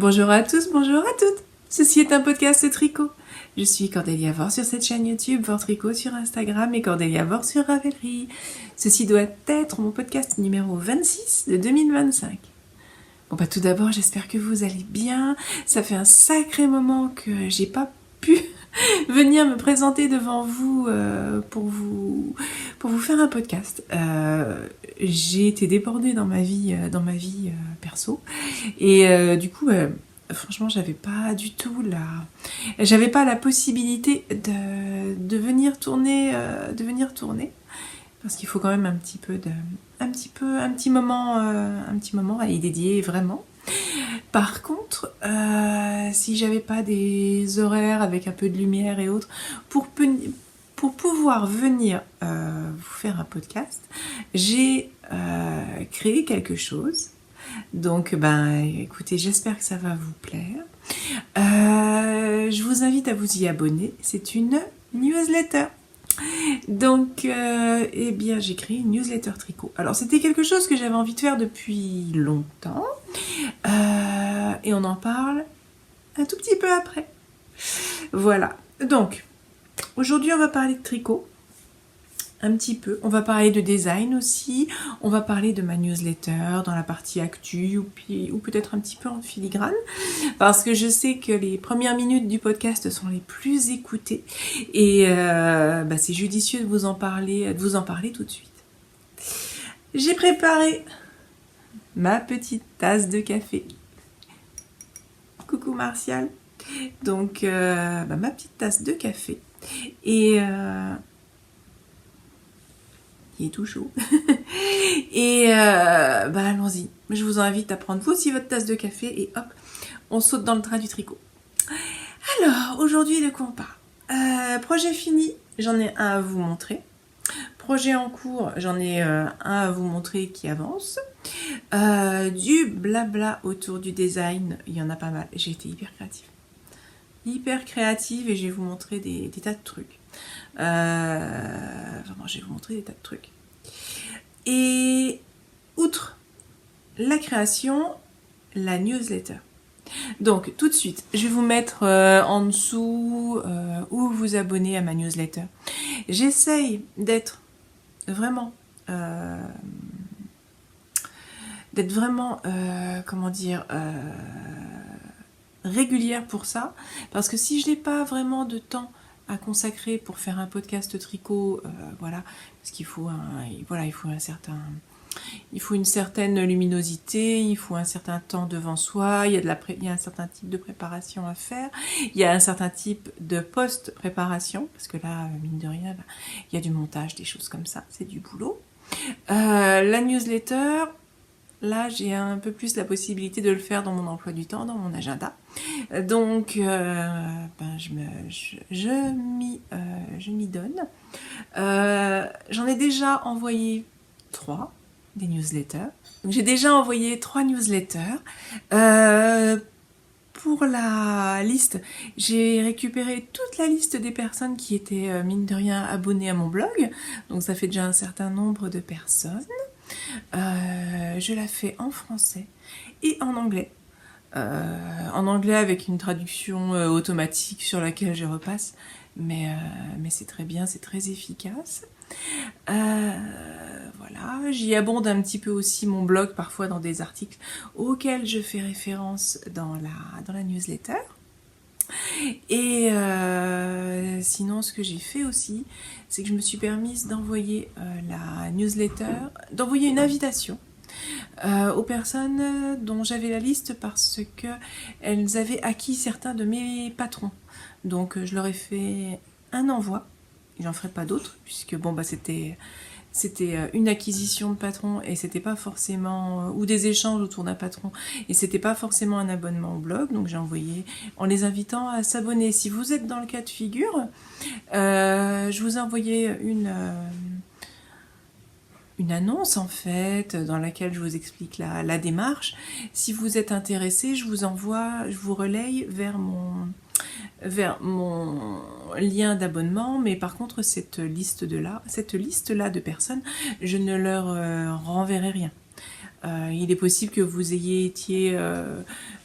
Bonjour à tous, bonjour à toutes. Ceci est un podcast tricot. Je suis Cordélia Vore sur cette chaîne YouTube, Vore Tricot sur Instagram et Cordélia Vore sur Ravelry. Ceci doit être mon podcast numéro 26 de 2025. Bon tout d'abord, j'espère que vous allez bien. Ça fait un sacré moment que j'ai pas pu venir me présenter devant vous pour vous faire un podcast. J'ai été débordée dans ma vie perso et du coup franchement j'avais pas la possibilité de venir tourner parce qu'il faut quand même un petit moment à y dédier vraiment. Par contre, si j'avais pas des horaires avec un peu de lumière et autres pour pouvoir venir vous faire un podcast, j'ai créé quelque chose. Donc, écoutez, j'espère que ça va vous plaire. Je vous invite à vous y abonner. C'est une newsletter. Donc, j'ai créé une newsletter tricot. Alors, c'était quelque chose que j'avais envie de faire depuis longtemps. Et on en parle un tout petit peu après. Voilà. Donc, aujourd'hui, on va parler de tricot. Un petit peu. On va parler de design aussi. On va parler de ma newsletter dans la partie actu ou peut-être un petit peu en filigrane. Parce que je sais que les premières minutes du podcast sont les plus écoutées. Et c'est judicieux de vous en parler tout de suite. J'ai préparé ma petite tasse de café. Coucou Martial. Donc, ma petite tasse de café. Et il est tout chaud. Et allons-y. Je vous invite à prendre vous aussi votre tasse de café et hop, on saute dans le train du tricot. Alors, aujourd'hui, de quoi on parle ? Projet fini, j'en ai un à vous montrer. Projet en cours, j'en ai un à vous montrer qui avance. Du blabla autour du design, il y en a pas mal. J'ai été hyper créative et je vais vous montrer des tas de trucs. Je vais vous montrer des tas de trucs. Et outre la création, la newsletter. Donc tout de suite, je vais vous mettre en dessous où vous abonner à ma newsletter. J'essaye d'être vraiment régulière pour ça, parce que si je n'ai pas vraiment de temps à consacrer pour faire un podcast tricot, parce qu'il faut il faut une certaine luminosité, il faut un certain temps devant soi, il y a un certain type de préparation à faire, il y a un certain type de post-préparation, parce que là, mine de rien, il y a du montage, des choses comme ça, c'est du boulot. La newsletter, là, j'ai un peu plus la possibilité de le faire dans mon emploi du temps, dans mon agenda. Donc, je m'y donne. J'en ai déjà envoyé 3 des newsletters. Donc, j'ai déjà envoyé 3 newsletters. Pour la liste, j'ai récupéré toute la liste des personnes qui étaient, mine de rien, abonnées à mon blog. Donc, ça fait déjà un certain nombre de personnes. Je la fais en français et en anglais. En anglais avec une traduction automatique sur laquelle je repasse, mais c'est très bien, c'est très efficace. J'y abonde un petit peu aussi mon blog, parfois dans des articles auxquels je fais référence dans la newsletter. Et sinon, ce que j'ai fait aussi, c'est que je me suis permise d'envoyer la newsletter, d'envoyer une invitation aux personnes dont j'avais la liste parce qu'elles avaient acquis certains de mes patrons. Donc je leur ai fait un envoi, j'en ferai pas d'autres, puisque c'était une acquisition de patron et c'était pas forcément, ou des échanges autour d'un patron, et c'était pas forcément un abonnement au blog, donc j'ai envoyé en les invitant à s'abonner. Si vous êtes dans le cas de figure, je vous ai envoyé une annonce en fait, dans laquelle je vous explique la démarche. Si vous êtes intéressé, je vous relaye vers mon lien d'abonnement, mais par contre cette liste là de personnes, je ne leur renverrai rien. Il est possible que vous ayez été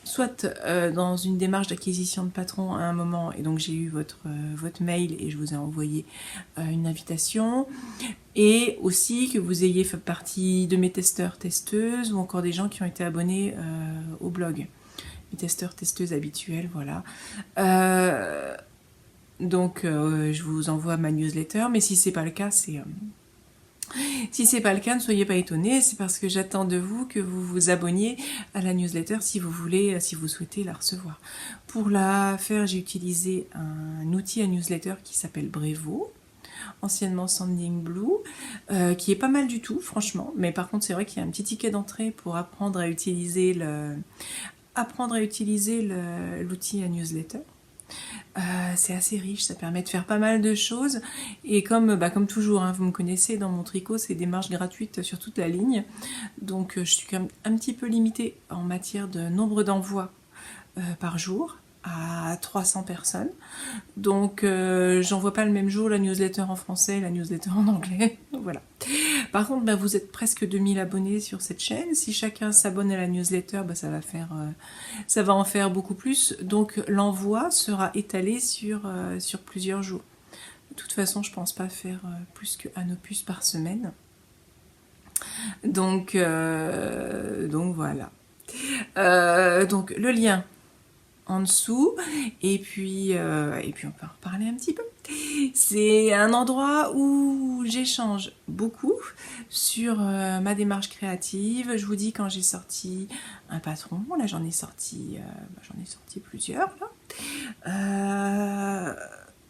soit dans une démarche d'acquisition de patron à un moment, et donc j'ai eu votre mail et je vous ai envoyé une invitation, et aussi que vous ayez fait partie de mes testeurs, testeuses, ou encore des gens qui ont été abonnés au blog. Les testeurs, testeuses habituels, voilà. Donc je vous envoie ma newsletter, mais si c'est pas le cas, si c'est pas le cas, ne soyez pas étonnés, c'est parce que j'attends de vous que vous vous abonniez à la newsletter si vous souhaitez la recevoir. Pour la faire, j'ai utilisé un outil à newsletter qui s'appelle Brevo, anciennement Sending Blue, qui est pas mal du tout, franchement. Mais par contre, c'est vrai qu'il y a un petit ticket d'entrée pour apprendre à utiliser l'outil à newsletter. C'est assez riche, ça permet de faire pas mal de choses, et comme toujours, hein, vous me connaissez, dans mon tricot, c'est des marges gratuites sur toute la ligne, donc je suis quand même un petit peu limitée en matière de nombre d'envois par jour, à 300 personnes, donc j'envoie pas le même jour la newsletter en français, la newsletter en anglais, voilà. Par contre, vous êtes presque 2000 abonnés sur cette chaîne. Si chacun s'abonne à la newsletter, ça va en faire beaucoup plus. Donc l'envoi sera étalé sur plusieurs jours. De toute façon, je pense pas faire plus qu'un opus par semaine. Donc voilà. Donc le lien en dessous, et puis on peut en reparler un petit peu. C'est un endroit où j'échange beaucoup sur ma démarche créative. Je vous dis quand j'ai sorti un patron, là j'en ai sorti plusieurs là.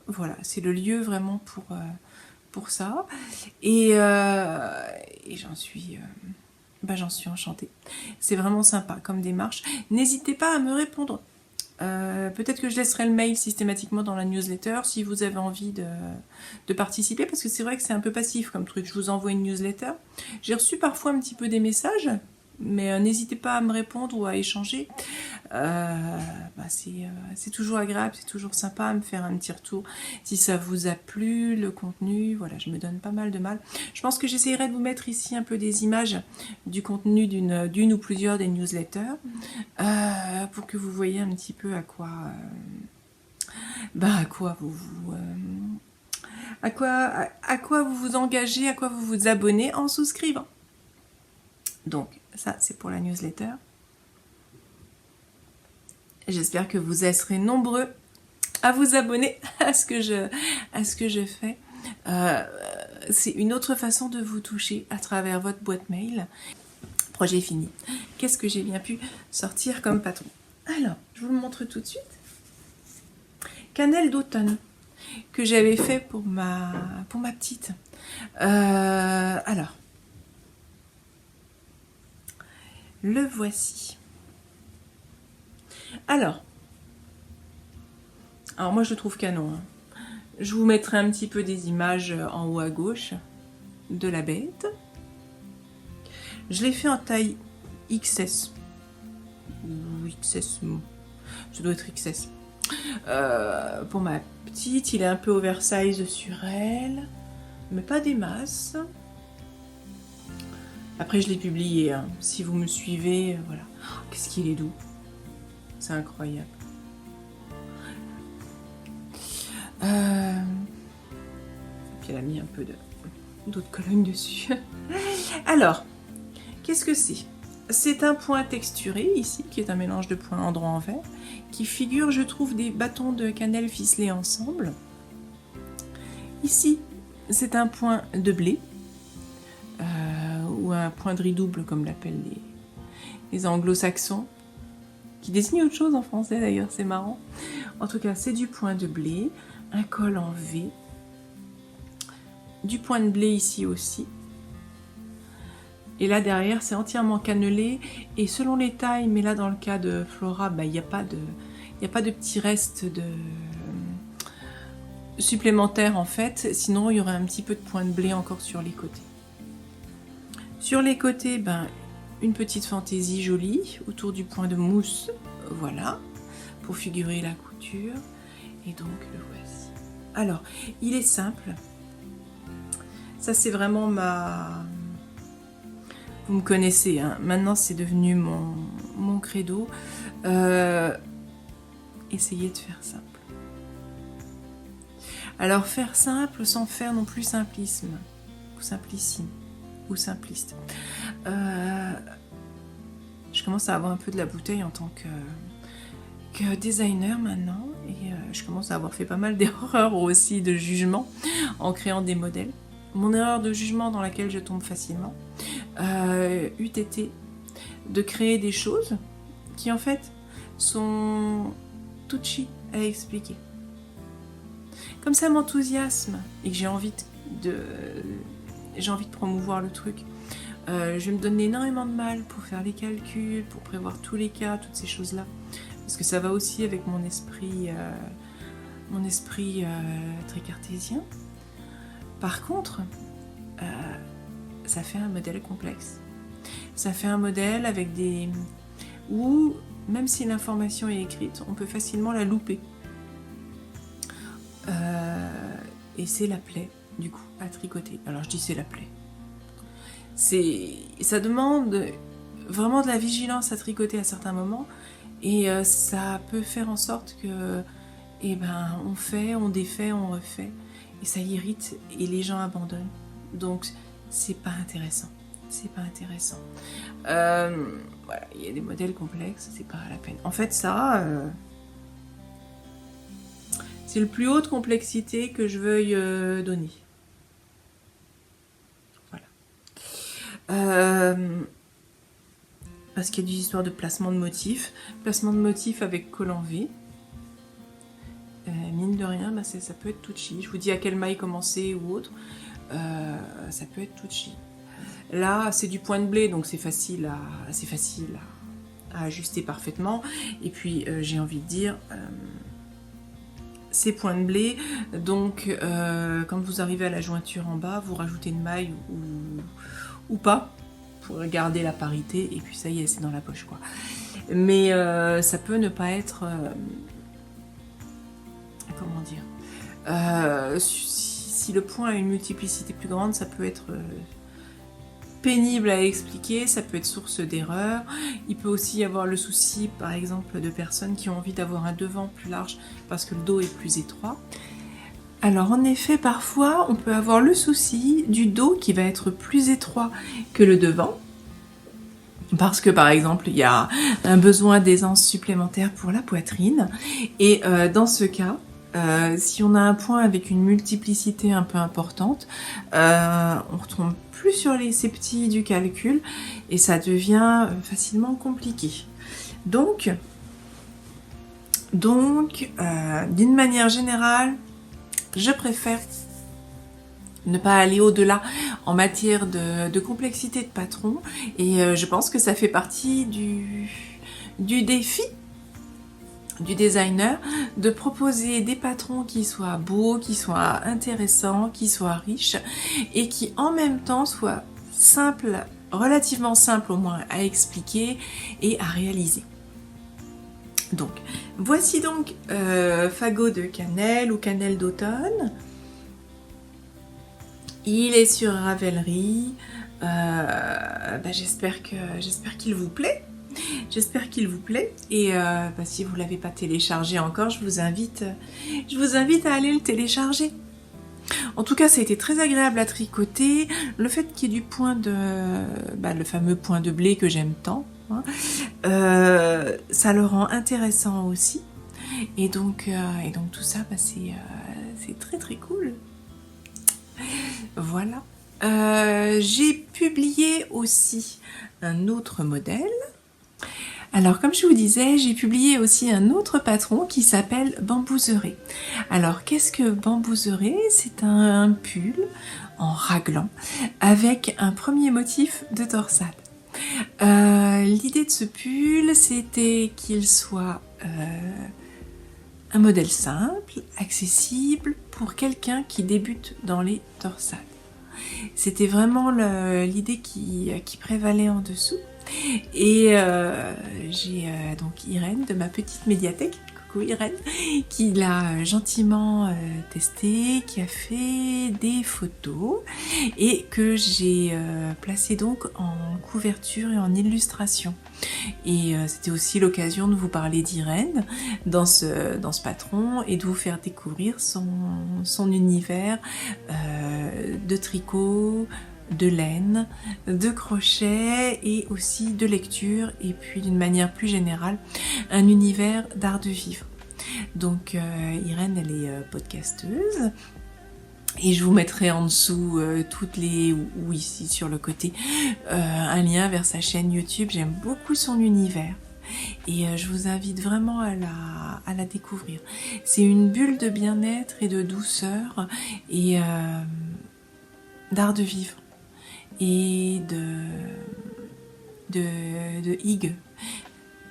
Voilà, c'est le lieu vraiment pour ça, et j'en suis enchantée. C'est vraiment sympa comme démarche. N'hésitez pas à me répondre. Peut-être que je laisserai le mail systématiquement dans la newsletter si vous avez envie de participer, parce que c'est vrai que c'est un peu passif comme truc. Je vous envoie une newsletter. J'ai reçu parfois un petit peu des messages, mais n'hésitez pas à me répondre ou à échanger. C'est toujours agréable, c'est toujours sympa à me faire un petit retour si ça vous a plu, le contenu. Voilà, je me donne pas mal de mal. Je pense que j'essaierai de vous mettre ici un peu des images du contenu d'une ou plusieurs des newsletters, pour que vous voyez un petit peu à quoi vous vous engagez, à quoi vous vous abonnez en souscrivant. Donc ça, c'est pour la newsletter. J'espère que vous serez nombreux à vous abonner à ce que je fais. C'est une autre façon de vous toucher à travers votre boîte mail. Projet fini. Qu'est-ce que j'ai bien pu sortir comme patron? Alors, je vous le montre tout de suite. Cannelle d'automne que j'avais fait pour ma petite. Alors, le voici. Alors moi je le trouve canon. Hein. Je vous mettrai un petit peu des images en haut à gauche de la bête. Je l'ai fait en taille XS. Ou XS. Ça doit être XS. Pour ma petite, il est un peu oversize sur elle, mais pas des masses. Après je l'ai publié, hein. Si vous me suivez, voilà. Oh, qu'est-ce qu'il est doux. C'est incroyable. Puis elle a mis un peu d'autres colonnes dessus. Alors, qu'est-ce que c'est? C'est un point texturé ici, qui est un mélange de points en droit envers, qui figure, je trouve, des bâtons de cannelle ficelés ensemble. Ici, c'est un point de blé, ou un point de riz double, comme l'appellent les anglo-saxons, qui désigne autre chose en français d'ailleurs, c'est marrant. En tout cas, c'est du point de blé, un col en V, du point de blé ici aussi. Et là derrière, c'est entièrement cannelé, et selon les tailles, mais là dans le cas de Flora, il n'y a pas de petits restes supplémentaires en fait, sinon il y aurait un petit peu de point de blé encore sur les côtés. Sur les côtés, une petite fantaisie jolie autour du point de mousse, voilà, pour figurer la couture. Et donc le voici. Alors, il est simple. Ça c'est vraiment Vous me connaissez, hein. Maintenant c'est devenu mon credo. Essayez de faire simple. Alors faire simple sans faire non plus simplisme, ou simplicime, ou simpliste. Je commence à avoir un peu de la bouteille en tant que designer maintenant, et je commence à avoir fait pas mal d'erreurs aussi de jugement en créant des modèles. Mon erreur de jugement dans laquelle je tombe facilement eût été de créer des choses qui en fait sont touchy à expliquer. Comme ça m'enthousiasme et que j'ai envie de promouvoir le truc, je vais me donner énormément de mal pour faire les calculs, pour prévoir tous les cas, toutes ces choses-là. Parce que ça va aussi avec mon esprit très cartésien. Par contre, ça fait un modèle complexe. Ça fait un modèle avec où, même si l'information est écrite, on peut facilement la louper. Et c'est la plaie, du coup, à tricoter. Alors je dis c'est la plaie. Ça demande vraiment de la vigilance à tricoter à certains moments, et ça peut faire en sorte que on fait, on défait, on refait, et ça irrite et les gens abandonnent. Donc c'est pas intéressant. C'est pas intéressant. Voilà, il y a des modèles complexes, c'est pas la peine. En fait, ça, c'est le plus haut de complexité que je veuille donner. Voilà. Parce qu'il y a des histoires de placement de motifs. Placement de motifs avec collant V. Mine de rien, ça peut être touchy. Je vous dis à quelle maille commencer ou autre. Ça peut être touchy. Là, c'est du point de blé, donc c'est facile à ajuster parfaitement. Et puis, j'ai envie de dire, c'est point de blé. Donc, quand vous arrivez à la jointure en bas, vous rajoutez une maille ou pas, pour garder la parité. Et puis, ça y est, c'est dans la poche, quoi. Mais ça peut ne pas être... comment dire, si le point a une multiplicité plus grande, ça peut être... pénible à expliquer, ça peut être source d'erreur. Il peut aussi y avoir le souci, par exemple, de personnes qui ont envie d'avoir un devant plus large parce que le dos est plus étroit. Alors en effet, parfois, on peut avoir le souci du dos qui va être plus étroit que le devant, parce que par exemple, il y a un besoin d'aisance supplémentaire pour la poitrine, et dans ce cas, si on a un point avec une multiplicité un peu importante, on retombe plus sur les septies du calcul et ça devient facilement compliqué. Donc d'une manière générale, je préfère ne pas aller au-delà en matière de complexité de patron, et je pense que ça fait partie du défi du designer, de proposer des patrons qui soient beaux, qui soient intéressants, qui soient riches, et qui en même temps soient simples, relativement simples au moins à expliquer et à réaliser. Donc, voici donc Fagot de Cannelle ou Cannelle d'automne. Il est sur Ravelry. J'espère qu'il vous plaît. J'espère qu'il vous plaît, et si vous ne l'avez pas téléchargé encore, je vous invite à aller le télécharger. En tout cas, ça a été très agréable à tricoter. Le fait qu'il y ait du point le fameux point de blé que j'aime tant, hein, ça le rend intéressant aussi. Et donc tout ça, c'est très très cool. Voilà. J'ai publié aussi un autre modèle. Alors, comme je vous disais, j'ai publié aussi un autre patron qui s'appelle Bambouseré. Alors, qu'est-ce que Bambouseré? C'est un pull en raglan avec un premier motif de torsade. L'idée de ce pull, c'était qu'il soit un modèle simple, accessible pour quelqu'un qui débute dans les torsades. C'était vraiment l'idée qui prévalait en dessous. Et j'ai donc Irène de ma petite médiathèque, coup Irène, qui l'a gentiment testé, qui a fait des photos et que j'ai placé donc en couverture et en illustration. Et c'était aussi l'occasion de vous parler d'Irène dans ce patron et de vous faire découvrir son univers de tricot, de laine, de crochet et aussi de lecture, et puis d'une manière plus générale un univers d'art de vivre. Donc Irène, elle est podcasteuse et je vous mettrai en dessous toutes les, ou ici sur le côté, un lien vers sa chaîne YouTube. J'aime beaucoup son univers et je vous invite vraiment à la découvrir. C'est une bulle de bien-être et de douceur et d'art de vivre et de hygge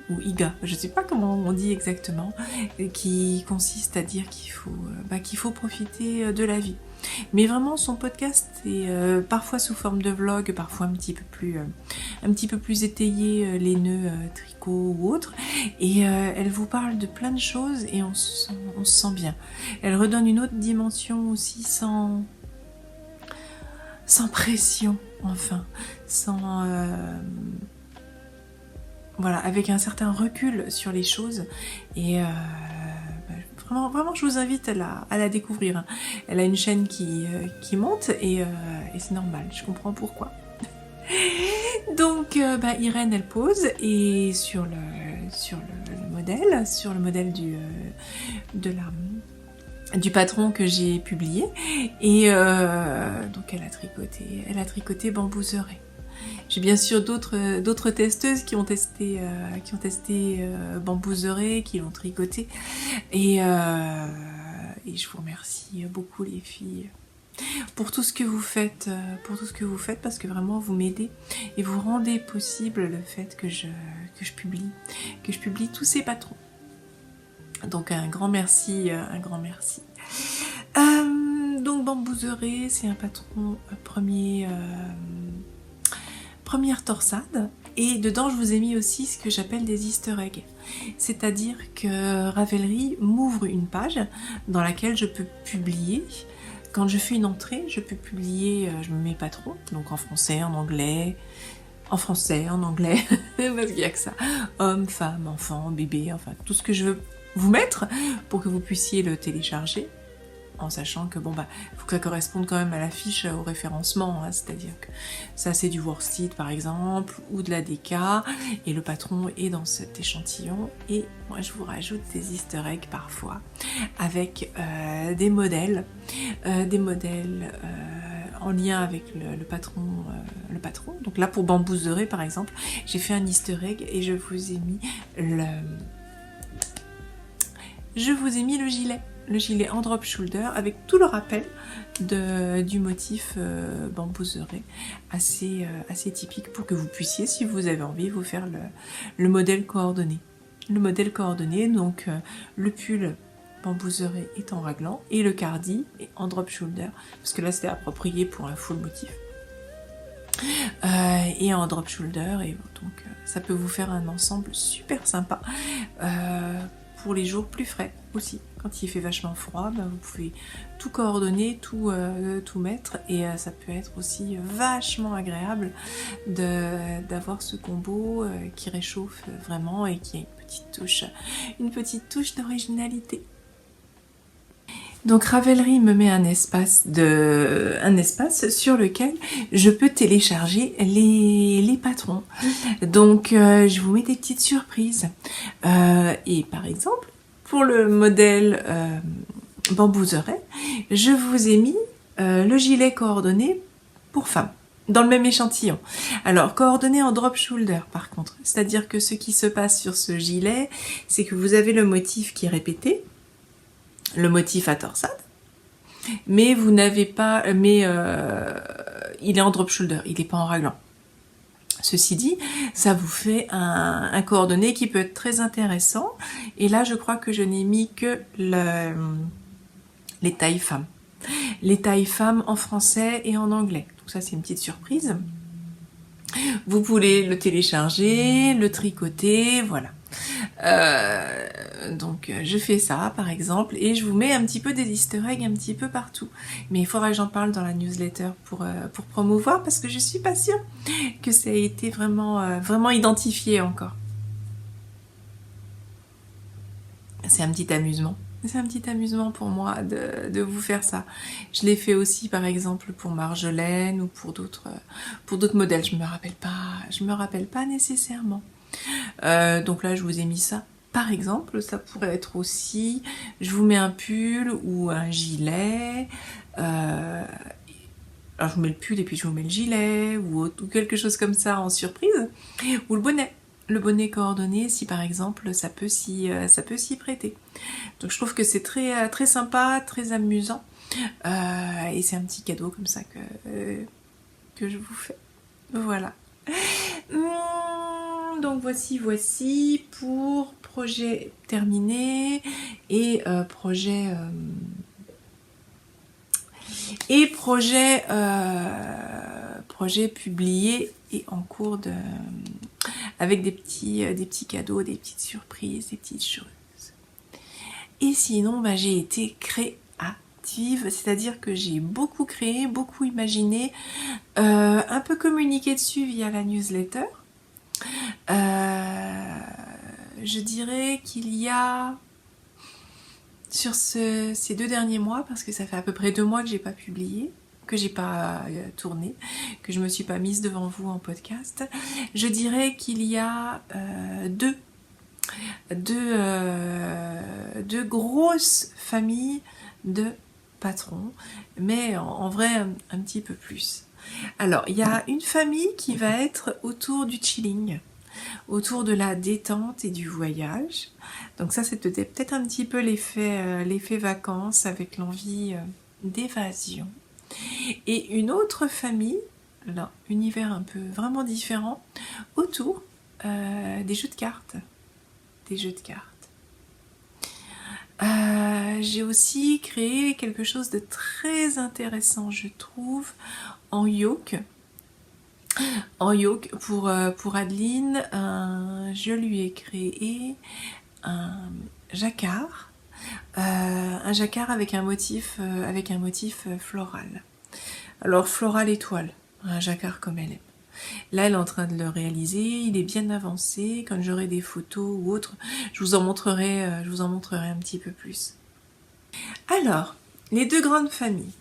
ou higa, je ne sais pas comment on dit exactement, qui consiste à dire qu'il faut profiter de la vie. Mais vraiment, son podcast est parfois sous forme de vlog, parfois un petit peu plus étayé, les nœuds tricot ou autre, et elle vous parle de plein de choses et on se sent bien. Elle redonne une autre dimension aussi sans pression, enfin, voilà, avec un certain recul sur les choses et vraiment je vous invite à la découvrir. Elle a une chaîne qui monte et c'est normal, je comprends pourquoi. Donc Irène, elle pose et sur le modèle du patron que j'ai publié et donc elle a tricoté bamboozeré. J'ai bien sûr d'autres testeuses qui ont testé bamboozeré, qui l'ont tricoté et je vous remercie beaucoup les filles pour tout ce que vous faites, parce que vraiment vous m'aidez et vous rendez possible le fait que je publie tous ces patrons. Donc un grand merci. Donc bamboozeré, c'est un patron première torsade, et dedans je vous ai mis aussi ce que j'appelle des easter eggs, c'est-à-dire que Ravelry m'ouvre une page dans laquelle je peux publier. Quand je fais une entrée, je peux publier, je me mets patron, donc en français, en anglais, parce qu'il n'y a que ça, homme, femme, enfant, bébé, enfin tout ce que je veux vous mettre pour que vous puissiez le télécharger, en sachant que faut que ça corresponde quand même à la fiche, au référencement, hein, c'est-à-dire que ça c'est du worsted par exemple, ou de la DK, et le patron est dans cet échantillon, et moi je vous rajoute des easter eggs parfois, avec des modèles en lien avec le patron. Donc là pour bamboozeré par exemple, j'ai fait un easter egg et je vous ai mis le gilet en drop shoulder avec tout le rappel du motif bamboozeré assez typique, pour que vous puissiez, si vous avez envie, vous faire le modèle coordonné. Donc le pull bamboozeré est en raglan et le cardi est en drop shoulder, parce que là c'était approprié pour un full motif. Et en drop shoulder, et donc ça peut vous faire un ensemble super sympa pour les jours plus frais aussi. Quand il fait vachement froid, vous pouvez tout coordonner, tout mettre, et ça peut être aussi vachement agréable d'avoir ce combo qui réchauffe vraiment et qui a une petite touche d'originalité. Donc Ravelry me met un espace sur lequel je peux télécharger les patrons. Donc je vous mets des petites surprises. Et par exemple, pour le modèle bamboozeré, je vous ai mis le gilet coordonné pour femmes, dans le même échantillon. Alors, coordonné en drop shoulder par contre, c'est-à-dire que ce qui se passe sur ce gilet, c'est que vous avez le motif qui est répété, le motif à torsade, mais vous n'avez pas, il est en drop shoulder, il n'est pas en raglan. Ceci dit, ça vous fait un coordonné qui peut être très intéressant, et là je crois que je n'ai mis que les tailles femmes. Les tailles femmes en français et en anglais, donc ça c'est une petite surprise. Vous pouvez le télécharger, le tricoter, voilà. Donc je fais ça par exemple et je vous mets un petit peu des easter eggs un petit peu partout. Mais il faudra que j'en parle dans la newsletter pour promouvoir parce que je suis pas sûre que ça ait été vraiment identifié encore. C'est un petit amusement. C'est un petit amusement pour moi de vous faire ça. Je l'ai fait aussi par exemple pour Marjolaine ou pour d'autres modèles. Je me rappelle pas nécessairement. Donc là je vous ai mis ça. Par exemple, ça pourrait être aussi, je vous mets un pull ou un gilet. Alors je vous mets le pull et puis je vous mets le gilet ou quelque chose comme ça en surprise. Ou le bonnet. Le bonnet coordonné, si par exemple ça peut s'y prêter. Donc je trouve que c'est très, très sympa, très amusant. Et c'est un petit cadeau comme ça que je vous fais. Voilà. Donc voici pour projet terminé et projet publié et en cours de avec des petits cadeaux, des petites surprises, des petites choses. Et sinon, j'ai été créative, c'est-à-dire que j'ai beaucoup créé, beaucoup imaginé, un peu communiqué dessus via la newsletter. Je dirais qu'il y a, sur ces 2 derniers mois, parce que ça fait à peu près 2 mois que j'ai pas publié, que j'ai pas tourné, que je me suis pas mise devant vous en podcast, je dirais qu'il y a deux grosses familles de patrons, mais en vrai un petit peu plus. Alors, il y a une famille qui va être autour du chilling, autour de la détente et du voyage. Donc ça, c'est peut-être un petit peu l'effet vacances avec l'envie d'évasion. Et une autre famille, là, univers un peu vraiment différent, autour des jeux de cartes. J'ai aussi créé quelque chose de très intéressant, je trouve, en yoke. Pour Adeline, je lui ai créé un jacquard. Un jacquard avec un motif floral. Alors floral étoile, un jacquard comme elle aime. Là, elle est en train de le réaliser, il est bien avancé. Quand j'aurai des photos ou autres, je vous en montrerai un petit peu plus. Alors, les 2 grandes familles.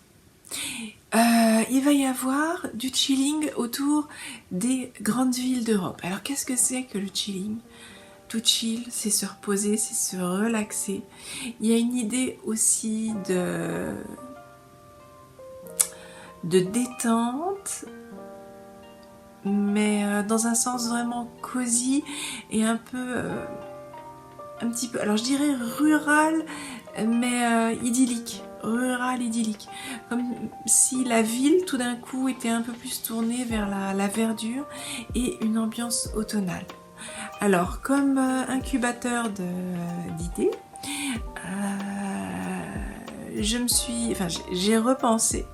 Il va y avoir du chilling autour des grandes villes d'Europe. Alors, qu'est-ce que c'est que le chilling ? Tout chill, c'est se reposer, c'est se relaxer. Il y a une idée aussi de détente, mais dans un sens vraiment cosy et un petit peu, alors je dirais rural, mais idyllique. Comme si la ville tout d'un coup était un peu plus tournée vers la verdure et une ambiance automnale. Alors, comme incubateur d'idées, j'ai repensé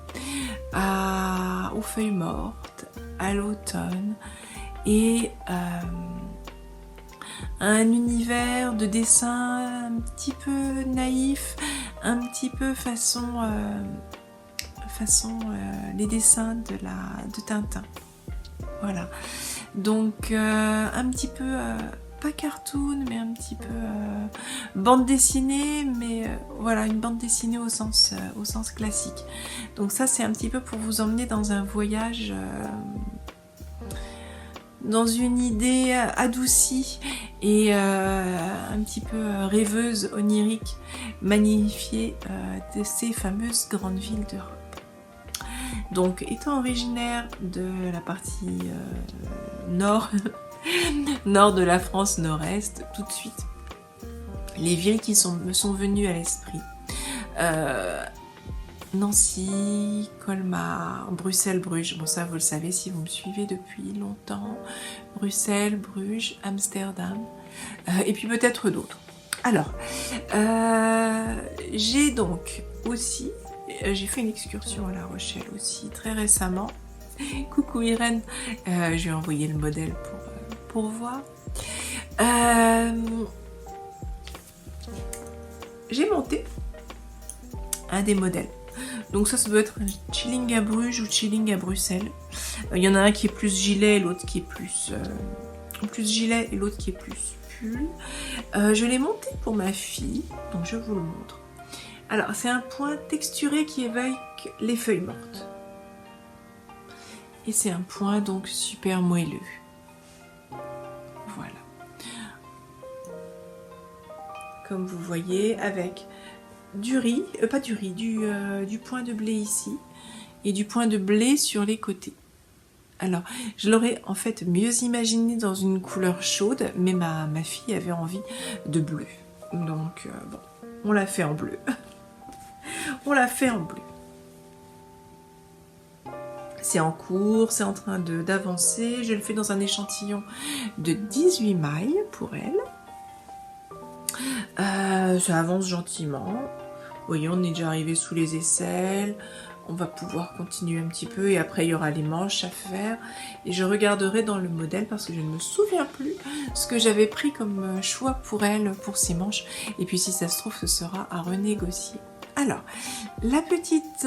aux feuilles mortes, à l'automne et à un univers de dessin un petit peu naïf, un petit peu façon les dessins de Tintin. Voilà. Donc un petit peu pas cartoon, mais un petit peu bande dessinée, mais voilà, une bande dessinée au sens classique. Donc ça, c'est un petit peu pour vous emmener dans un voyage, dans une idée adoucie et un petit peu rêveuse, onirique, magnifiée de ces fameuses grandes villes d'Europe. Donc, étant originaire de la partie nord de la France, nord-est, tout de suite, les villes qui me sont venues à l'esprit. Nancy, Colmar, Bruxelles, Bruges. Bon, ça, vous le savez si vous me suivez depuis longtemps. Bruxelles, Bruges, Amsterdam, et puis peut-être d'autres. Alors, j'ai donc aussi... J'ai fait une excursion à La Rochelle aussi, très récemment. Coucou Irène, je lui ai envoyé le modèle pour voir. j'ai monté un des modèles. Donc ça doit être un chilling à Bruges ou chilling à Bruxelles. Il y en a un qui est plus gilet et l'autre qui est plus gilet et l'autre qui est plus pull. Je l'ai monté pour ma fille, donc je vous le montre. Alors c'est un point texturé qui évoque les feuilles mortes. Et c'est un point donc super moelleux. Voilà. Comme vous voyez, avec du riz, pas du riz, du point de blé ici et du point de blé sur les côtés. Alors, je l'aurais en fait mieux imaginé dans une couleur chaude, mais ma fille avait envie de bleu. Donc, bon, on l'a fait en bleu. On l'a fait en bleu. C'est en cours, c'est en train d'avancer. Je le fais dans un échantillon de 18 mailles pour elle. Ça avance gentiment. Vous voyez, on est déjà arrivé sous les aisselles. On va pouvoir continuer un petit peu et après il y aura les manches à faire. Et je regarderai dans le modèle parce que je ne me souviens plus ce que j'avais pris comme choix pour elle, pour ses manches. Et puis si ça se trouve, ce sera à renégocier. Alors, la petite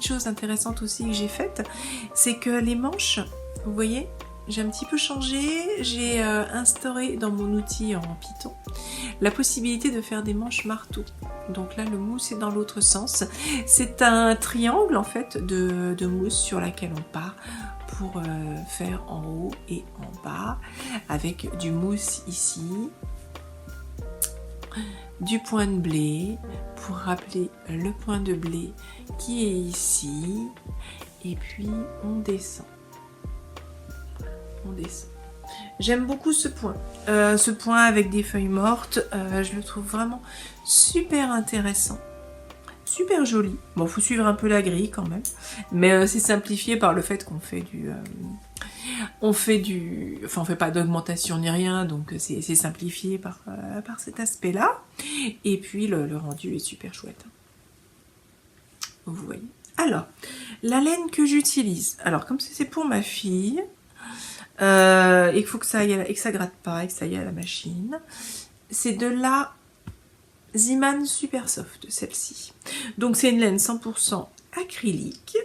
chose intéressante aussi que j'ai faite, c'est que les manches, vous voyez, j'ai un petit peu changé, j'ai instauré dans mon outil en Python la possibilité de faire des manches marteau. Donc là, le mousse est dans l'autre sens. C'est un triangle en fait de mousse sur laquelle on part pour faire en haut et en bas, avec du mousse ici, du point de blé pour rappeler le point de blé qui est ici, et puis on descend. On descend. J'aime beaucoup ce point avec des feuilles mortes, je le trouve vraiment super intéressant, super joli. Bon, faut suivre un peu la grille quand même, mais c'est simplifié par le fait qu'on fait on fait pas d'augmentation ni rien, donc c'est simplifié par cet aspect-là. Et puis le rendu est super chouette. Vous voyez. Alors, la laine que j'utilise. Alors, comme c'est pour ma fille, et qu'il faut que ça aille et que ça gratte pas et que ça aille à la machine, c'est de la Ziman Super Soft, celle-ci. Donc c'est une laine 100% acrylique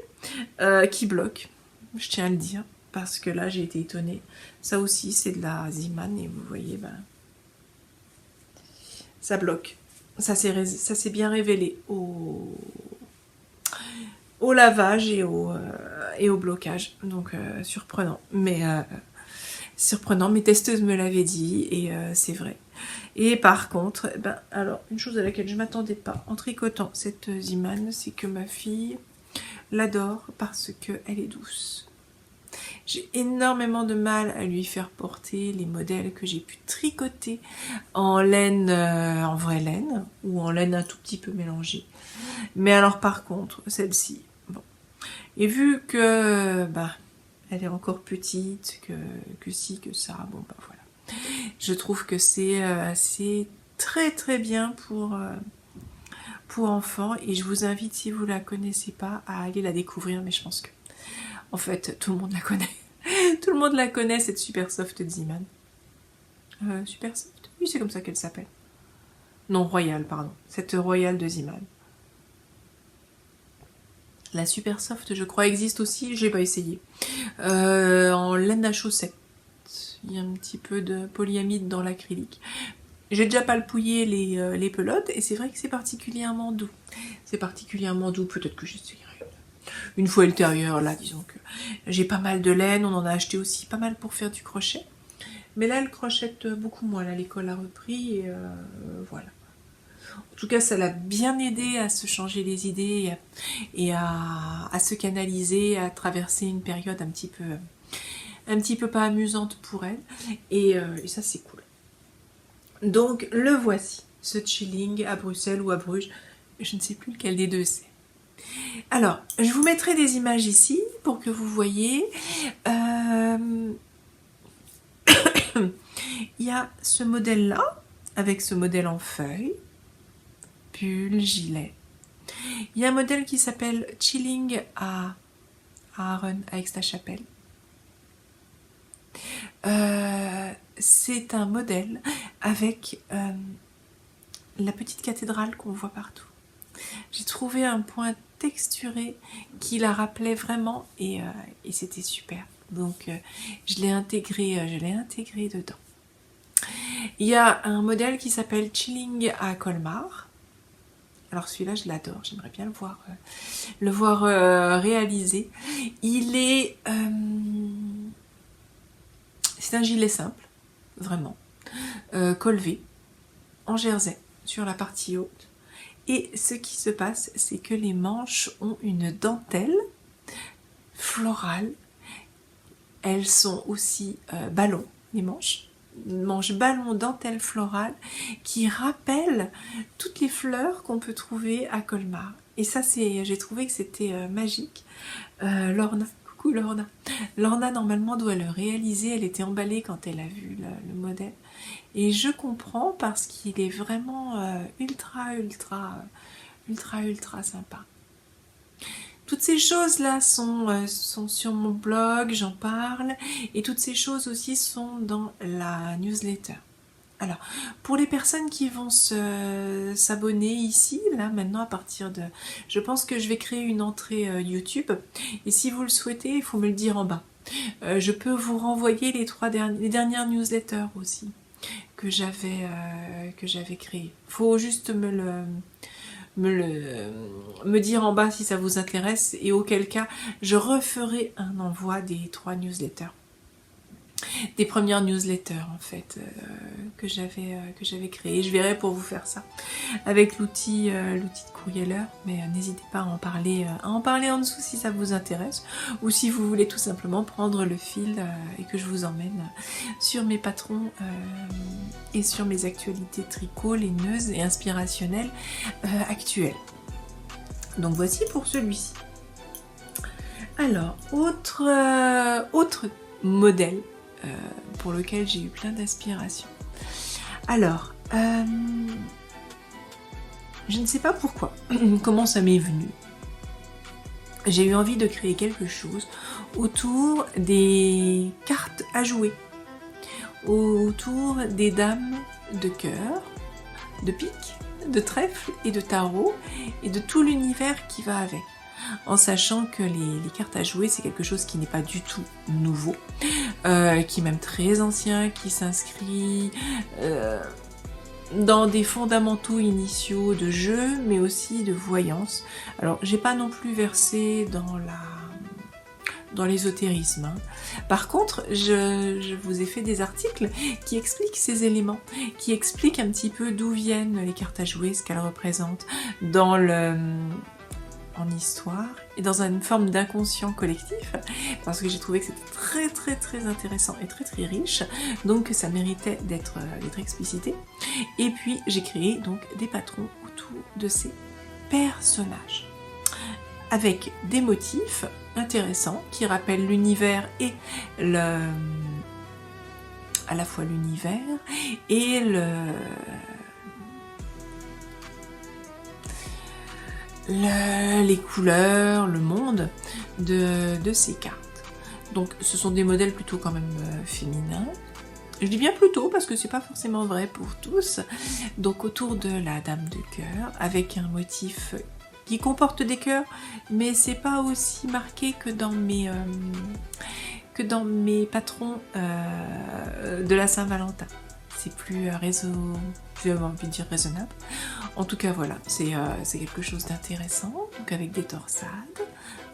qui bloque, je tiens à le dire, parce que là j'ai été étonnée. Ça aussi c'est de la Ziman et vous voyez, ben, ça bloque. Ça s'est bien révélé au lavage et au blocage, donc surprenant, mais mes testeuses me l'avaient dit et c'est vrai. Et par contre, ben, alors une chose à laquelle je m'attendais pas en tricotant cette Ziman, c'est que ma fille l'adore parce qu'elle est douce. J'ai énormément de mal à lui faire porter les modèles que j'ai pu tricoter en laine, en vraie laine, ou en laine un tout petit peu mélangée. Mais alors par contre, celle-ci, bon. Et vu que bah, elle est encore petite, que ci, que ça, bon bah voilà. Je trouve que c'est très très bien pour enfants, et je vous invite, si vous la connaissez pas, à aller la découvrir, mais je pense que en fait tout le monde la connaît. Tout le monde la connaît, cette Super Soft Ziman. Super Soft? Oui, c'est comme ça qu'elle s'appelle. Non, Royal, pardon. Cette Royal de Ziman. La Super Soft, je crois, existe aussi, j'ai pas essayé. En laine à chaussettes. Il y a un petit peu de polyamide dans l'acrylique. J'ai déjà palpouillé les pelotes et c'est vrai que c'est particulièrement doux. C'est particulièrement doux, peut-être que j'essayerai une fois ultérieure. Là, disons que j'ai pas mal de laine, on en a acheté aussi pas mal pour faire du crochet. Mais là, elle crochette beaucoup moins. Là, l'école a repris et voilà. En tout cas, ça l'a bien aidé à se changer les idées et à se canaliser, à traverser une période un petit peu pas amusante pour elle. Et ça, c'est cool. Donc, le voici, ce chilling à Bruxelles ou à Bruges. Je ne sais plus lequel des deux c'est. Alors, je vous mettrai des images ici pour que vous voyez. Il y a ce modèle-là, avec ce modèle en feuille, pull, gilet. Il y a un modèle qui s'appelle Chilling à Aaron, à Aix-la-Chapelle. C'est un modèle avec la petite cathédrale qu'on voit partout. J'ai trouvé un point texturé qui la rappelait vraiment et c'était super. Donc je l'ai intégré dedans. Il y a un modèle qui s'appelle Chilling à Colmar. Alors celui-là, je l'adore, j'aimerais bien le voir réalisé. Il est... c'est un gilet simple, vraiment, col V, en jersey, sur la partie haute. Et ce qui se passe, c'est que les manches ont une dentelle florale. Elles sont aussi ballon, les manches ballon dentelle florale qui rappellent toutes les fleurs qu'on peut trouver à Colmar. Et ça, j'ai trouvé que c'était magique. Lorna, coucou Lorna. Lorna, normalement, doit le réaliser. Elle était emballée quand elle a vu le modèle. Et je comprends parce qu'il est vraiment ultra sympa. Toutes ces choses-là sont sur mon blog, j'en parle, et toutes ces choses aussi sont dans la newsletter. Alors, pour les personnes qui vont s'abonner ici, là, maintenant, à partir de... Je pense que je vais créer une entrée YouTube, et si vous le souhaitez, il faut me le dire en bas. Je peux vous renvoyer les dernières newsletters aussi, que j'avais créées. Il faut juste me dire en bas si ça vous intéresse et auquel cas je referai un envoi des 3 newsletters, des premières newsletters en fait que j'avais créé. Je verrai pour vous faire ça avec l'outil de Courieler, mais n'hésitez pas à en parler en dessous si ça vous intéresse ou si vous voulez tout simplement prendre le fil et que je vous emmène sur mes patrons et sur mes actualités tricot, laineuses et inspirationnelles actuelles. Donc voici pour celui-ci. Alors, autre modèle pour lequel j'ai eu plein d'inspiration. Alors, je ne sais pas pourquoi, comment ça m'est venu. J'ai eu envie de créer quelque chose autour des cartes à jouer, autour des dames de cœur, de pique, de trèfle et de tarot, et de tout l'univers qui va avec. En sachant que les cartes à jouer, c'est quelque chose qui n'est pas du tout nouveau, qui est même très ancien, qui s'inscrit dans des fondamentaux initiaux de jeu, mais aussi de voyance. Alors, j'ai pas non plus versé dans l'ésotérisme. Hein. Par contre, je vous ai fait des articles qui expliquent ces éléments, qui expliquent un petit peu d'où viennent les cartes à jouer, ce qu'elles représentent en histoire et dans une forme d'inconscient collectif, parce que j'ai trouvé que c'était très intéressant et très riche, donc ça méritait d'être explicité. Et puis j'ai créé donc des patrons autour de ces personnages avec des motifs intéressants qui rappellent l'univers et à la fois l'univers et les couleurs, le monde de ces cartes. Donc ce sont des modèles plutôt quand même féminins. Je dis bien plutôt parce que c'est pas forcément vrai pour tous. Donc autour de la dame de cœur avec un motif qui comporte des cœurs, mais c'est pas aussi marqué que dans mes patrons de la Saint-Valentin. C'est plus j'avais envie de dire raisonnable. En tout cas, voilà, c'est quelque chose d'intéressant, donc avec des torsades,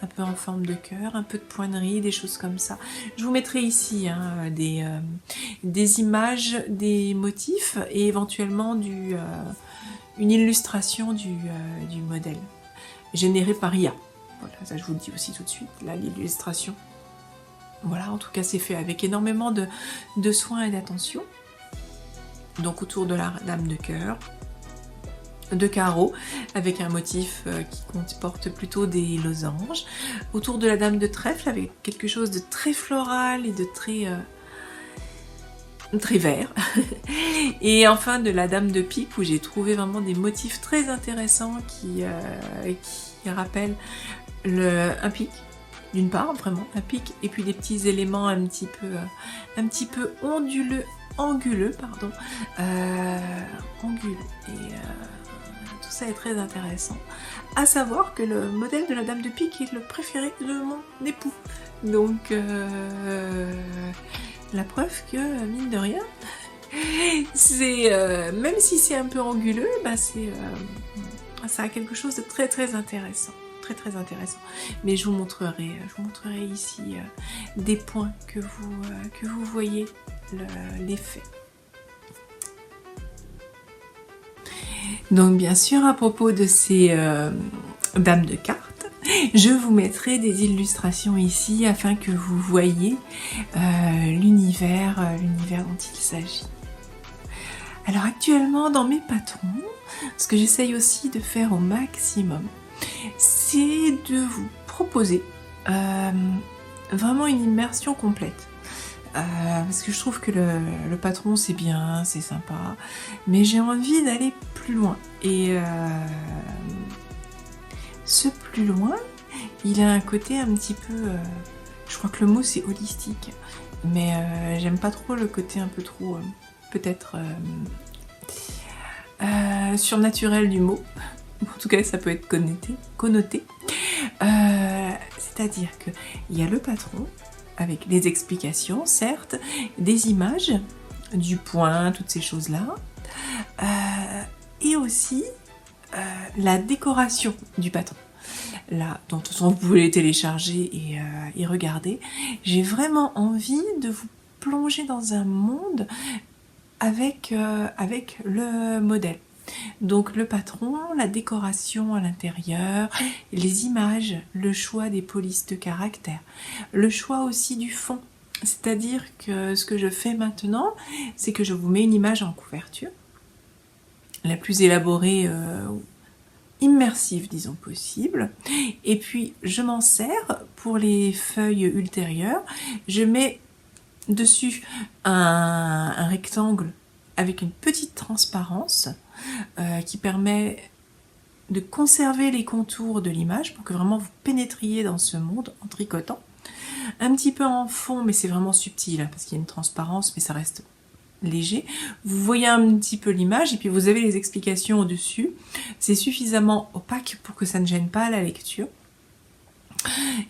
un peu en forme de cœur, un peu de poinerie, des choses comme ça. Je vous mettrai ici des images, des motifs et éventuellement une illustration du modèle, généré par IA. Voilà, ça je vous le dis aussi tout de suite, là, l'illustration. Voilà, en tout cas, c'est fait avec énormément de soin et d'attention. Donc autour de la dame de cœur, de carreaux, avec un motif qui comporte plutôt des losanges. Autour de la dame de trèfle, avec quelque chose de très floral et de très vert. Et enfin de la dame de pique, où j'ai trouvé vraiment des motifs très intéressants qui rappellent un pic. D'une part, vraiment, un pic, et puis des petits éléments un petit peu anguleux, pardon. Anguleux. Et tout ça est très intéressant. À savoir que le modèle de la Dame de Pique est le préféré de mon époux. Donc, la preuve que, mine de rien, c'est même si c'est un peu anguleux, bah ça a quelque chose de très très intéressant. Très intéressant. Mais je vous montrerai ici des points que vous voyez l'effet. Donc bien sûr, à propos de ces dames de cartes, je vous mettrai des illustrations ici afin que vous voyez l'univers dont il s'agit. Alors actuellement, dans mes patrons, ce que j'essaye aussi de faire au maximum, c'est de vous proposer vraiment une immersion complète. Parce que je trouve que le patron c'est bien, c'est sympa, mais j'ai envie d'aller plus loin. Et ce plus loin, il a un côté un petit peu, je crois que le mot c'est holistique, mais j'aime pas trop le côté un peu trop, peut-être surnaturel du mot. En tout cas, ça peut être connoté. C'est-à-dire qu'il y a le patron, avec les explications, certes, des images, du point, toutes ces choses-là, et aussi la décoration du patron. Là, de toute façon, vous pouvez les télécharger et regarder. J'ai vraiment envie de vous plonger dans un monde avec le modèle. Donc le patron, la décoration à l'intérieur, les images, le choix des polices de caractère, le choix aussi du fond. C'est-à-dire que ce que je fais maintenant, c'est que je vous mets une image en couverture, la plus élaborée, immersive disons possible, et puis je m'en sers pour les feuilles ultérieures, je mets dessus un rectangle avec une petite transparence qui permet de conserver les contours de l'image pour que vraiment vous pénétriez dans ce monde en tricotant. Un petit peu en fond, mais c'est vraiment subtil, hein, parce qu'il y a une transparence, mais ça reste léger. Vous voyez un petit peu l'image et puis vous avez les explications au-dessus. C'est suffisamment opaque pour que ça ne gêne pas la lecture.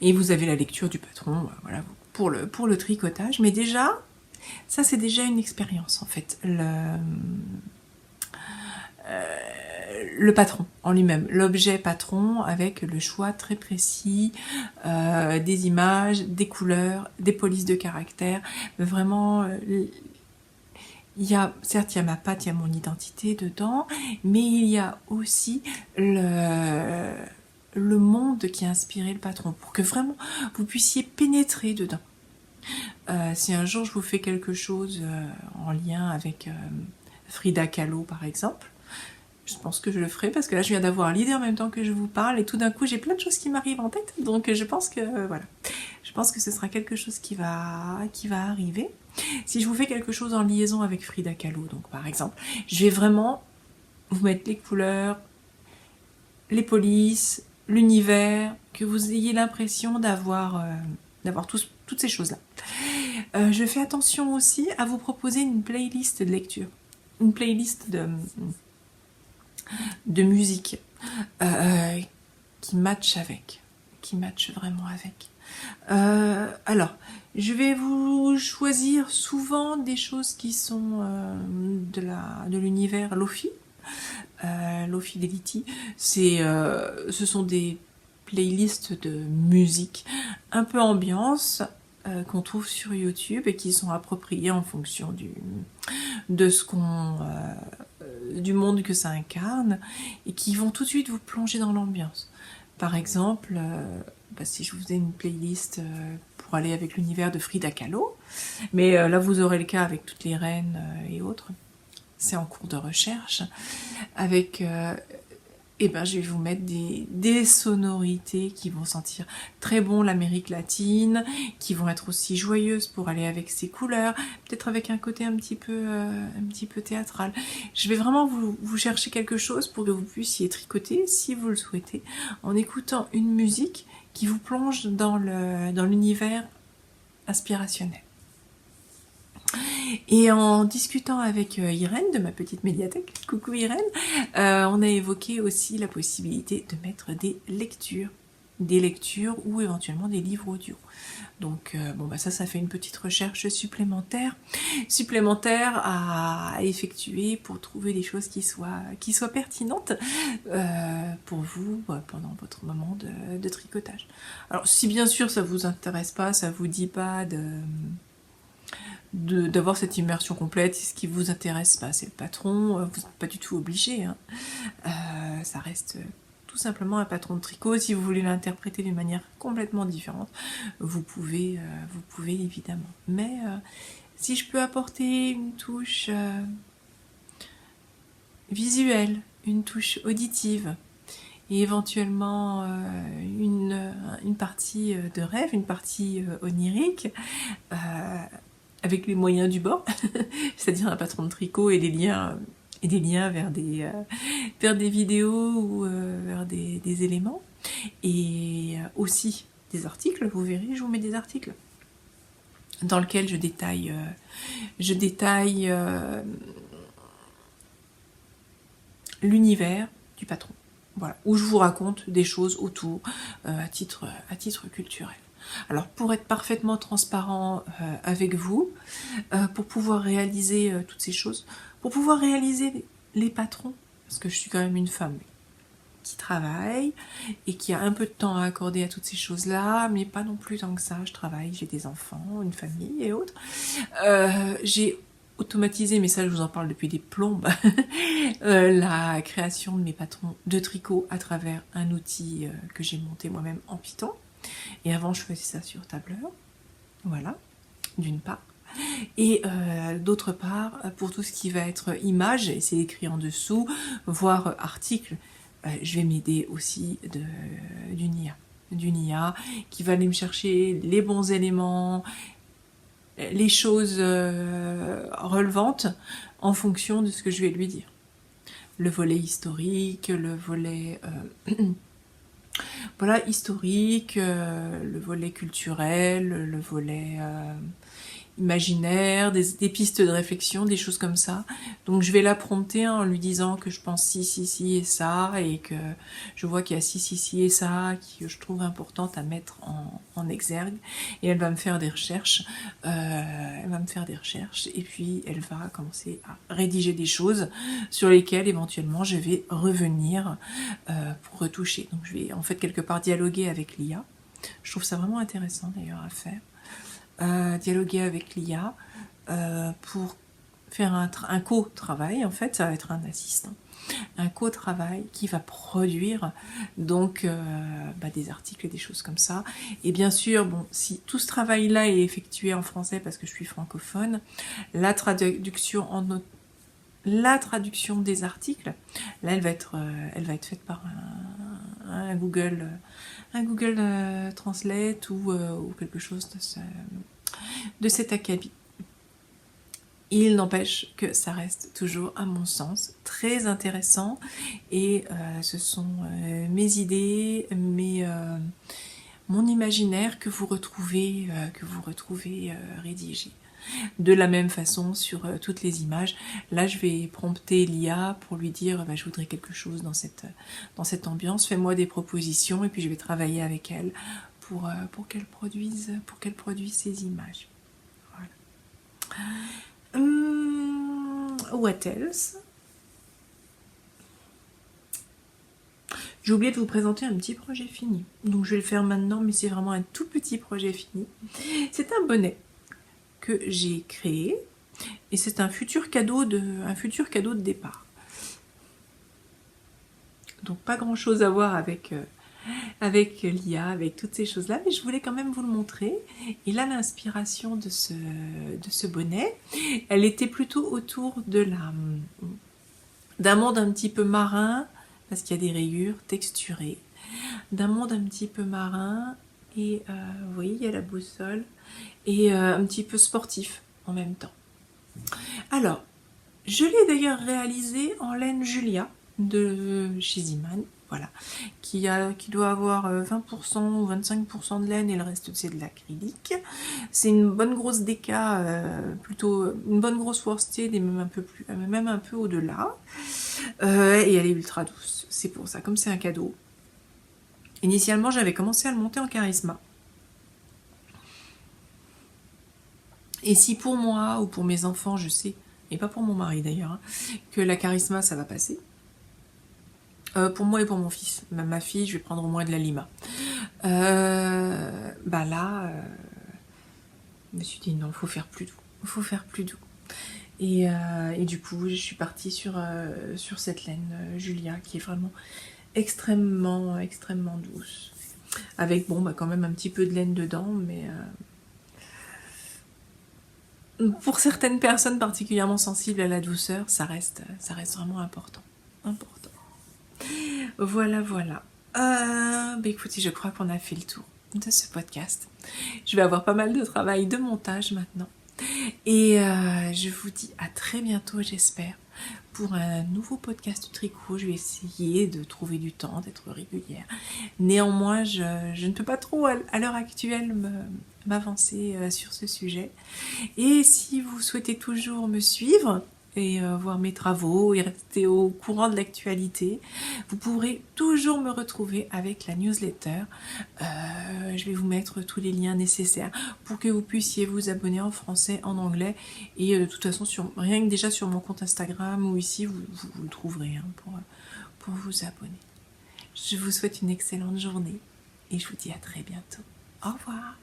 Et vous avez la lecture du patron, voilà, pour le tricotage. Mais déjà, ça c'est déjà une expérience en fait. Le patron en lui-même, l'objet patron avec le choix très précis des images, des couleurs, des polices de caractère. Vraiment, certes il y a ma patte, il y a mon identité dedans, mais il y a aussi le monde qui a inspiré le patron pour que vraiment vous puissiez pénétrer dedans. Si un jour je vous fais quelque chose en lien avec Frida Kahlo par exemple, je pense que je le ferai parce que là je viens d'avoir l'idée en même temps que je vous parle et tout d'un coup j'ai plein de choses qui m'arrivent en tête, donc je pense que voilà, je pense que ce sera quelque chose qui va arriver. Si je vous fais quelque chose en liaison avec Frida Kahlo, donc par exemple, je vais vraiment vous mettre les couleurs, les polices, l'univers, que vous ayez l'impression d'avoir toutes ces choses là. Je fais attention aussi à vous proposer une playlist de lecture, une playlist de musique qui match vraiment avec. Alors, je vais vous choisir souvent des choses qui sont de l'univers Lo-Fi. Lo-Fidelity, ce sont des playlists de musique un peu ambiance qu'on trouve sur YouTube et qui sont appropriées en fonction du monde que ça incarne et qui vont tout de suite vous plonger dans l'ambiance. Par exemple, si je vous faisais une playlist pour aller avec l'univers de Frida Kahlo, mais là vous aurez le cas avec toutes les reines et autres, c'est en cours de recherche, avec je vais vous mettre des sonorités qui vont sentir très bon l'Amérique latine, qui vont être aussi joyeuses pour aller avec ces couleurs, peut-être avec un côté un petit peu théâtral. Je vais vraiment vous chercher quelque chose pour que vous puissiez tricoter, si vous le souhaitez, en écoutant une musique qui vous plonge dans l'univers inspirationnel. Et en discutant avec Irène de ma petite médiathèque, coucou Irène, on a évoqué aussi la possibilité de mettre des lectures ou éventuellement des livres audio. Donc bon bah ça fait une petite recherche supplémentaire à effectuer pour trouver des choses qui soient pertinentes pour vous pendant votre moment de tricotage. Alors si bien sûr ça vous intéresse pas, ça vous dit pas d'avoir cette immersion complète, ce qui vous intéresse pas, c'est le patron, vous n'êtes pas du tout obligé, hein. Ça reste tout simplement un patron de tricot. Si vous voulez l'interpréter d'une manière complètement différente, vous pouvez évidemment. Mais si je peux apporter une touche visuelle, une touche auditive, et éventuellement une partie de rêve, une partie onirique, avec les moyens du bord, c'est-à-dire un patron de tricot et des liens vers des vidéos ou vers des éléments, et aussi des articles. Vous verrez, je vous mets des articles dans lesquels je détaille l'univers du patron. Voilà, où je vous raconte des choses autour à titre culturel. Alors pour être parfaitement transparent avec vous, pour pouvoir réaliser toutes ces choses, pour pouvoir réaliser les patrons, parce que je suis quand même une femme qui travaille et qui a un peu de temps à accorder à toutes ces choses-là, mais pas non plus tant que ça. Je travaille, j'ai des enfants, une famille et autres. J'ai automatisé, mais ça je vous en parle depuis des plombes, la création de mes patrons de tricot à travers un outil que j'ai monté moi-même en Python. Et avant je faisais ça sur tableur, voilà, d'une part. Et d'autre part, pour tout ce qui va être image, et c'est écrit en dessous, voire article, je vais m'aider aussi d'une IA qui va aller me chercher les bons éléments, les choses relevantes en fonction de ce que je vais lui dire. Le volet historique, le volet voilà, historique, le volet culturel, le volet imaginaire, des pistes de réflexion, des choses comme ça. Donc je vais la prompter en lui disant que je pense ci et ça, et que je vois qu'il y a ci et ça que je trouve importante à mettre en exergue, et elle va me faire des recherches, et puis elle va commencer à rédiger des choses sur lesquelles éventuellement je vais revenir pour retoucher. Donc je vais en fait quelque part dialoguer avec l'IA. Je trouve ça vraiment intéressant d'ailleurs à faire. Dialoguer avec l'IA pour faire un co-travail. En fait, ça va être un assistant, un co-travail qui va produire donc des articles et des choses comme ça. Et bien sûr, bon, si tout ce travail-là est effectué en français parce que je suis francophone, la traduction des articles, là, elle va être faite par un Google Translate ou quelque chose de cet acabit. Il n'empêche que ça reste toujours, à mon sens, très intéressant, et ce sont mes idées, mon imaginaire que vous retrouvez rédigé. De la même façon sur toutes les images. Là, je vais prompter l'IA pour lui dire je voudrais quelque chose dans cette ambiance, fais-moi des propositions, et puis je vais travailler avec elle pour qu'elle produise ces images. Voilà. What else? J'ai oublié de vous présenter un petit projet fini. Donc je vais le faire maintenant, mais c'est vraiment un tout petit projet fini. C'est un bonnet que j'ai créé, et c'est un futur cadeau de départ. Donc pas grand chose à voir avec l'IA, avec toutes ces choses là, mais je voulais quand même vous le montrer. Et là, l'inspiration de ce bonnet, elle était plutôt autour d'un monde un petit peu marin, parce qu'il y a des rayures texturées, d'un monde un petit peu marin, et vous voyez, il y a la boussole, et un petit peu sportif en même temps. Alors, je l'ai d'ailleurs réalisé en laine Julia de chez Iman. voilà, qui doit avoir 20% ou 25% de laine et le reste c'est de l'acrylique. C'est une bonne grosse déca, plutôt une bonne grosse worsted et même un peu au-delà. Et elle est ultra douce, c'est pour ça, comme c'est un cadeau. Initialement, j'avais commencé à le monter en charisma. Et si pour moi ou pour mes enfants, je sais, et pas pour mon mari d'ailleurs, hein, que la charisma ça va passer, pour moi et pour mon fils, ma fille, je vais prendre au moins de la lima. Bah là, je me suis dit non, il faut faire plus doux. Il faut faire plus doux. Et du coup, je suis partie sur cette laine Julia qui est vraiment extrêmement, extrêmement douce. Avec, bon, bah quand même un petit peu de laine dedans, mais pour certaines personnes particulièrement sensibles à la douceur, ça reste vraiment important. Important. Voilà, voilà. Bah écoutez, je crois qu'on a fait le tour de ce podcast. Je vais avoir pas mal de travail de montage maintenant. Et je vous dis à très bientôt, j'espère, pour un nouveau podcast de tricot. Je vais essayer de trouver du temps, d'être régulière. Néanmoins, je ne peux pas trop, à l'heure actuelle, m'avancer sur ce sujet. Et si vous souhaitez toujours me suivre et voir mes travaux et rester au courant de l'actualité, vous pourrez toujours me retrouver avec la newsletter. Je vais vous mettre tous les liens nécessaires pour que vous puissiez vous abonner en français, en anglais et de toute façon, rien que déjà sur mon compte Instagram ou ici, vous le trouverez pour vous abonner. Je vous souhaite une excellente journée et je vous dis à très bientôt. Au revoir.